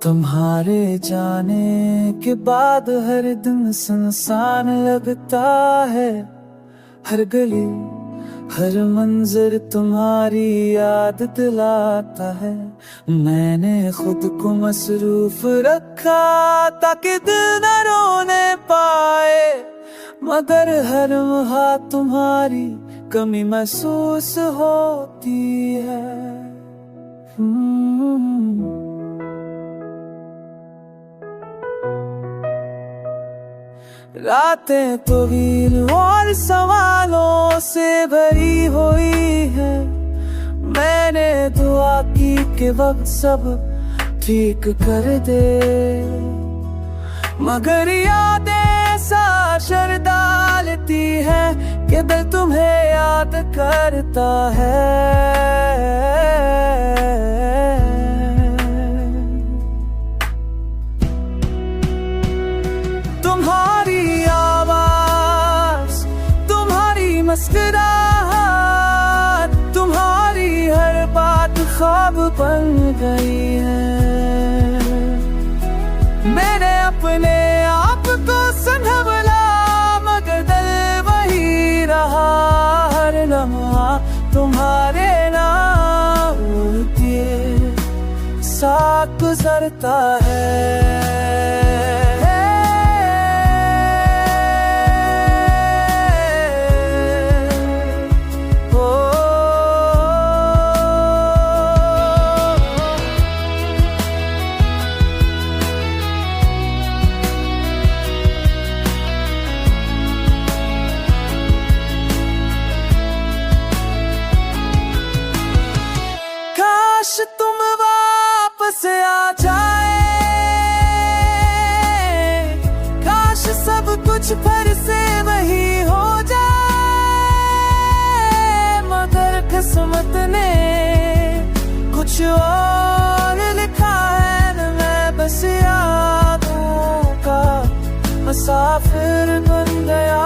तुम्हारे जाने के बाद हर दिन सुनसान लगता है। हर गली हर मंजर तुम्हारी याद दिलाता है। मैंने खुद को मसरूफ रखा ताकि दिल न रोने पाए, मगर हर मुहा तुम्हारी कमी महसूस होती है। रातें तवील और सवालों से भरी हुई है। मैंने दुआ की कि वक्त सब ठीक कर दे, मगर यादें सा शर डालती है कि दिल तुम्हें याद करता है। तुम्हारी आवाज, तुम्हारी मुस्कुराहट, तुम्हारी हर बात ख्वाब बन गई है। मैंने अपने आप को संभला, मगर दिल वही रहा। हर लम्हा तुम्हारे नाम के साथ गुजरता है। काश तुम वापस आ जाए, काश सब कुछ फिर से वही हो जाए, मगर किस्मत ने कुछ और लिखा है। मैं बस यादों का मुसाफिर बन गया।